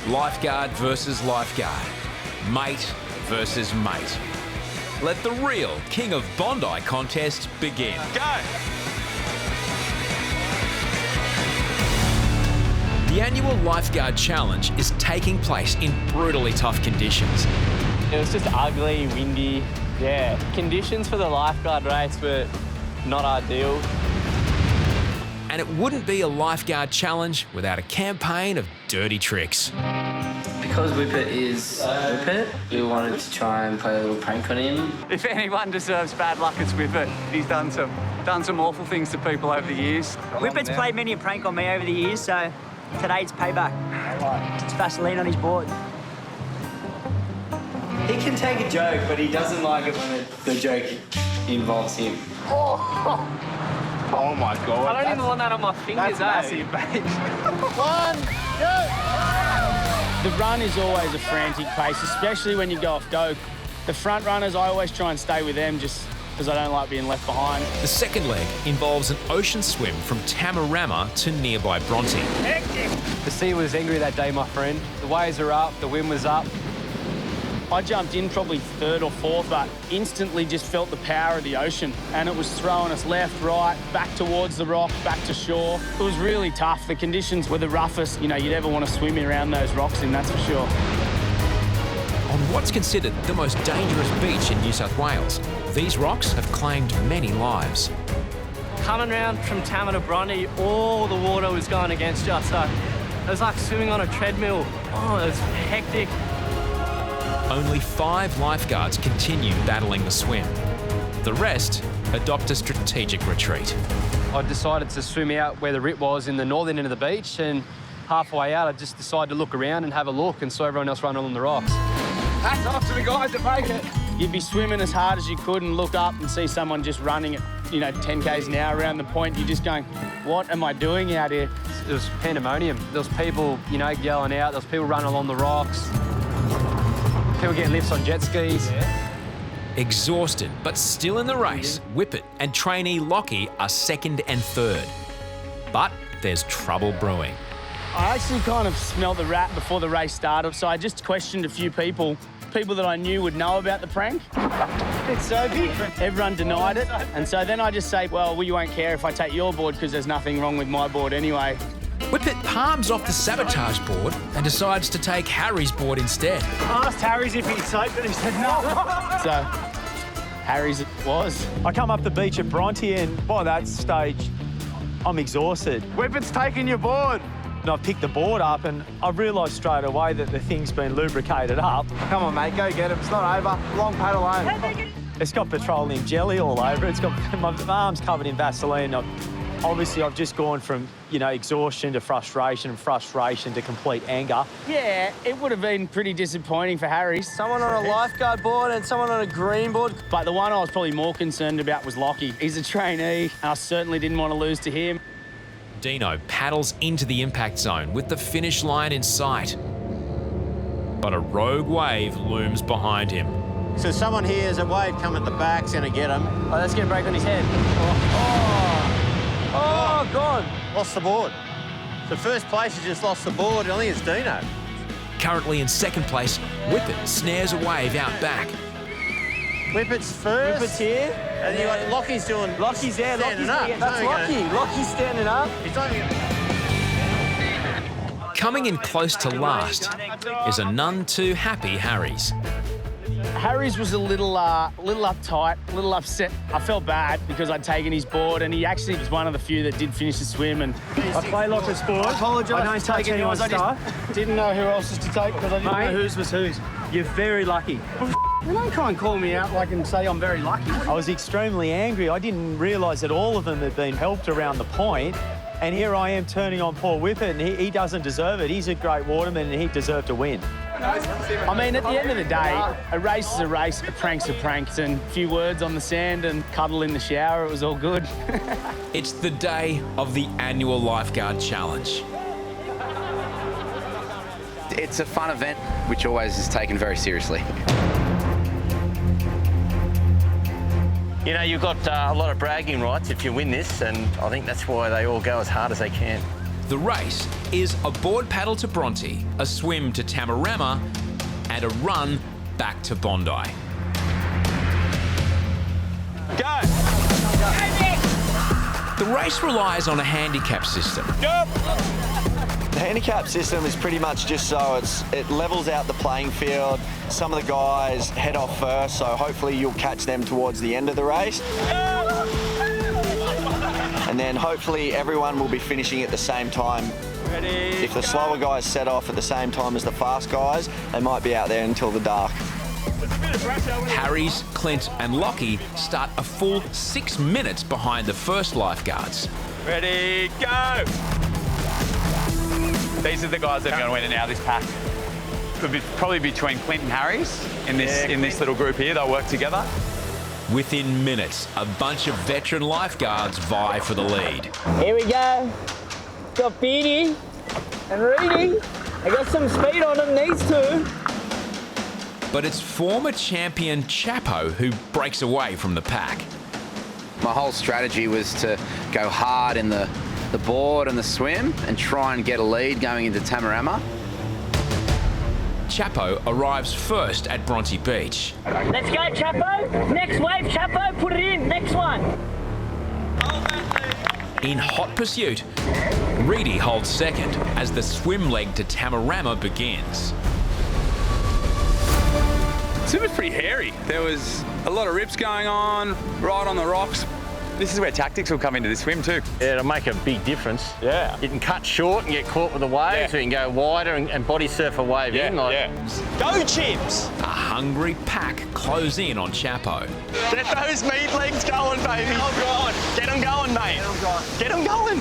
Lifeguard versus lifeguard. Mate versus mate. Let the real King of Bondi contest begin. Go! The annual Lifeguard Challenge is taking place in brutally tough conditions. It was just ugly, windy. Yeah, conditions for the lifeguard race were not ideal. And it wouldn't be a Lifeguard Challenge without a campaign of dirty tricks. Because Whippet is Whippet, we wanted to try and play a little prank on him. If anyone deserves bad luck, it's Whippet. He's done some awful things to people over the years. Whippet's played many a prank on me over the years, so today it's payback. It's Vaseline on his board. He can take a joke, but he doesn't like it when the joke involves him. Oh my God. I don't even want that on my fingers, That's eh? massive, mate. The run is always a frantic pace, especially when you go off go. The front runners, I always try and stay with them just because I don't like being left behind. The second leg involves an ocean swim from Tamarama to nearby Bronte. The sea was angry that day, my friend. The waves are up, the wind was up. I jumped in probably third or fourth, but instantly just felt the power of the ocean, and it was throwing us left, right, back towards the rock, back to shore. It was really tough. The conditions were the roughest, you'd ever want to swim around those rocks in, that's for sure. On what's considered the most dangerous beach in New South Wales, these rocks have claimed many lives. Coming around from Tama to Bronte, all the water was going against you, so it was like swimming on a treadmill. Oh, it was hectic. Only 5 lifeguards continue battling the swim. The rest adopt a strategic retreat. I decided to swim out where the rip was in the northern end of the beach, and halfway out I just decided to look around and have a look and saw everyone else running along the rocks. Hats off to the guys that make it. You'd be swimming as hard as you could and look up and see someone just running at 10 k's an hour around the point. You're just going, what am I doing out here? It was pandemonium. There was people, yelling out. There was people running along the rocks. People getting lifts on jet skis. Exhausted, but still in the race, Whippet and trainee Lockie are second and third. But there's trouble brewing. I actually kind of smelled the rat before the race started, so I just questioned a few people that I knew would know about the prank. It's Sophie. Everyone denied it, and so then I just say, well, you won't care if I take your board because there's nothing wrong with my board anyway. Whippet palms off the sabotage board and decides to take Harry's board instead. I asked Harry's if he'd soap, but he said no. So, Harry's it was. I come up the beach at Bronte, and by that stage, I'm exhausted. Whippet's taking your board. And I picked the board up, and I realised straight away that the thing's been lubricated up. Come on, mate, go get him. It's not over. Long paddle home. It's got petroleum jelly all over it. It's got my arm's covered in Vaseline. Obviously, I've just gone from, exhaustion to frustration, and frustration to complete anger. Yeah, it would have been pretty disappointing for Harry. Someone on a lifeguard board and someone on a green board. But the one I was probably more concerned about was Lockie. He's a trainee, and I certainly didn't want to lose to him. Dino paddles into the impact zone with the finish line in sight. But a rogue wave looms behind him. So someone here has a wave coming at the back, it's going to get him. Oh, let's get a break on his head. Oh, God. Lost the board. So first place has just lost the board. I think it's Dino. Currently in second place, Whippet snares a wave out back. Whippet's first. Whippet's here. And you got Lockie's doing. Lockie's there. Standing Lockie's up. there. That's Lockie. Lockie's standing up. He's not even... Coming in close to last is a none too happy Harry's. Harry's was a little uptight, a little upset. I felt bad because I'd taken his board, and he actually was one of the few that did finish the swim. And I play like a sport. I apologise. I don't take anyone's stuff. Didn't know who else's to take because I didn't know whose was whose. You're very lucky. You don't try and call me out and say I'm very lucky. I was extremely angry. I didn't realise that all of them had been helped around the point. And here I am turning on poor Whippet, and he doesn't deserve it. He's a great waterman, and he deserved to win. I mean, at the end of the day, a race is a race, a prank's a prank, and a few words on the sand and cuddle in the shower, it was all good. It's the day of the annual Lifeguard Challenge. It's a fun event, which always is taken very seriously. You've got a lot of bragging rights if you win this, and I think that's why they all go as hard as they can. The race is a board paddle to Bronte, a swim to Tamarama, and a run back to Bondi. Go! The race relies on a handicap system. Go! The handicap system is pretty much just so it levels out the playing field. Some of the guys head off first, so hopefully you'll catch them towards the end of the race. And then hopefully everyone will be finishing at the same time. Ready, if the slower guys set off at the same time as the fast guys, they might be out there until the dark. Harry's, Clint and Lockie start a full 6 minutes behind the first lifeguards. Ready, go! These are the guys that are going to win it now, this pack. Could be probably between Clint and Harry's in this little group here. They'll work together. Within minutes, a bunch of veteran lifeguards vie for the lead. Here we go. Got Beatty and Rudy. I got some speed on them, these two. But it's former champion Chapo who breaks away from the pack. My whole strategy was to go hard in the board and the swim and try and get a lead going into Tamarama. Chapo arrives first at Bronte Beach. Let's go, Chapo. Next wave, Chapo. Put it in. Next one. In hot pursuit, Reedy holds second as the swim leg to Tamarama begins. Swim was pretty hairy. There was a lot of rips going on, right on the rocks. This is where tactics will come into this swim too. Yeah, it'll make a big difference. Yeah. You can cut short and get caught with the waves, or you can go wider and body surf a wave in. Go, Chips! A hungry pack close in on Chapo. Get those meat legs going, baby. Oh, God. Get them going, mate. Get them going.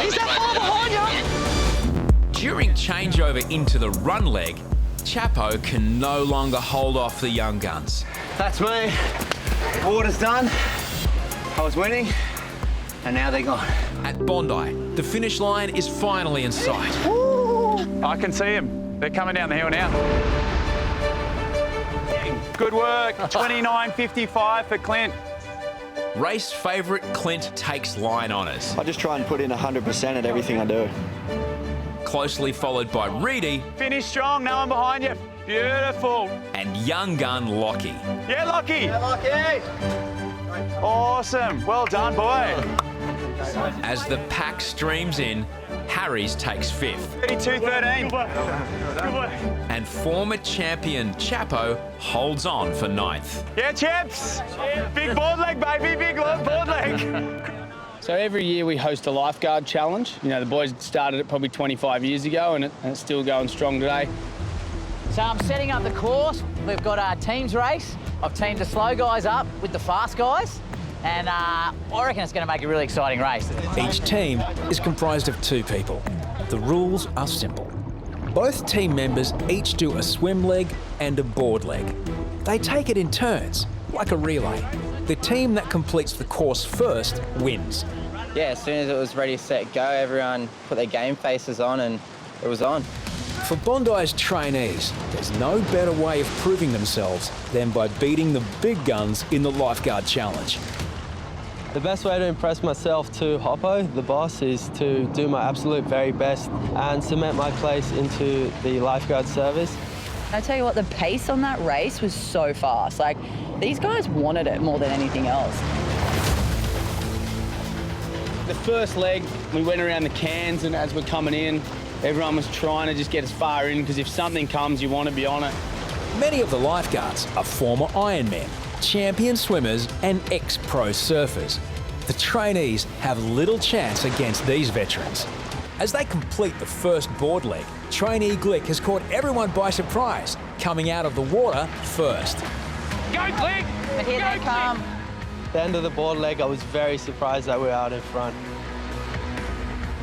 He's that far behind you. During changeover into the run leg, Chapo can no longer hold off the young guns. That's me. Water's done. I was winning, and now they're gone. At Bondi, the finish line is finally in sight. I can see them. They're coming down the hill now. Good work. 29.55 for Clint. Race favourite Clint takes line honours. I just try and put in 100% at everything I do. Closely followed by Reedy. Finish strong, no one behind you. Beautiful. And young gun Lockie. Yeah, Lockie. Yeah, Lockie. Awesome. Well done, boy. As the pack streams in, Harry's takes fifth. 32.13. And former champion Chapo holds on for ninth. Yeah, Chaps. Big board leg, baby. Big board leg. So every year we host a lifeguard challenge. You know, the boys started it probably 25 years ago and it's still going strong today. So I'm setting up the course. We've got our teams race. I've teamed the slow guys up with the fast guys. And I reckon it's going to make a really exciting race. Each team is comprised of 2 people. The rules are simple. Both team members each do a swim leg and a board leg. They take it in turns, like a relay. The team that completes the course first wins. Yeah, as soon as it was ready, set, go, everyone put their game faces on and it was on. For Bondi's trainees, there's no better way of proving themselves than by beating the big guns in the Lifeguard Challenge. The best way to impress myself to Hoppo, the boss, is to do my absolute very best and cement my place into the lifeguard service. I tell you what, the pace on that race was so fast. Like, these guys wanted it more than anything else. The first leg, we went around the cans, and as we're coming in, everyone was trying to just get as far in, because if something comes, you want to be on it. Many of the lifeguards are former Ironmen, champion swimmers and ex-pro surfers. The trainees have little chance against these veterans. As they complete the first board leg, trainee Glick has caught everyone by surprise, coming out of the water first. Go, Glick! But here they come. At the end of the board leg, I was very surprised that we were out in front.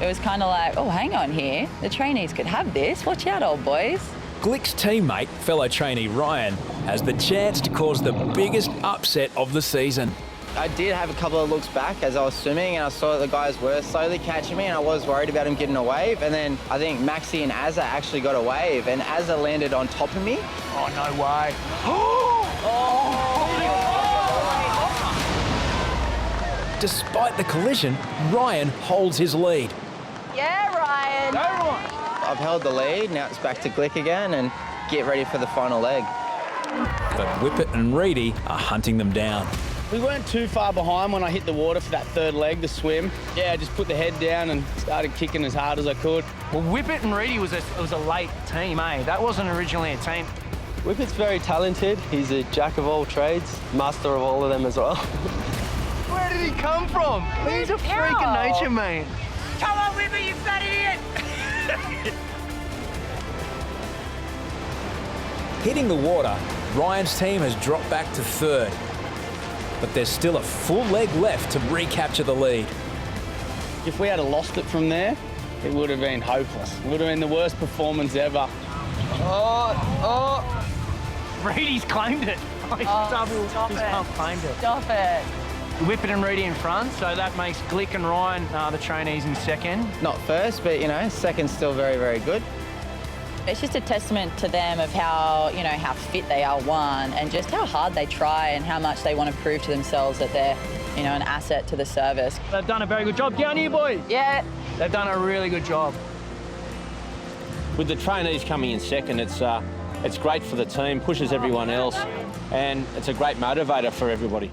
It was kind of like, oh, hang on here. The trainees could have this. Watch out, old boys. Glick's teammate, fellow trainee Ryan, has the chance to cause the biggest upset of the season. I did have a couple of looks back as I was swimming and I saw that the guys were slowly catching me and I was worried about him getting a wave. And then I think Maxi and Azza actually got a wave and Azza landed on top of me. Oh, no way. Despite the collision, Ryan holds his lead. Yeah, Ryan. Ryan. Go, Ryan. I've held the lead, now it's back to Glick again and get ready for the final leg. But Whippet and Reedy are hunting them down. We weren't too far behind when I hit the water for that third leg, the swim. Yeah, I just put the head down and started kicking as hard as I could. Well, Whippet and Reedy was a late team, eh? That wasn't originally a team. Whippet's very talented. He's a jack of all trades, master of all of them as well. Where did he come from? He's a freak of nature, man. Come on, Whippet, you fat idiot! Hitting the water, Ryan's team has dropped back to third. But there's still a full leg left to recapture the lead. If we had lost it from there, it would have been hopeless. It would have been the worst performance ever. Reedy's claimed it. He's claimed it. Stop it. Whippet and Reedy in front, so that makes Glick and Ryan the trainees in second. Not first, but, second's still very, very good. It's just a testament to them of how, how fit they are, one, and just how hard they try and how much they want to prove to themselves that they're, an asset to the service. They've done a very good job. Down here, boys. Yeah. They've done a really good job. With the trainees coming in second, it's great for the team, pushes everyone else, and it's a great motivator for everybody.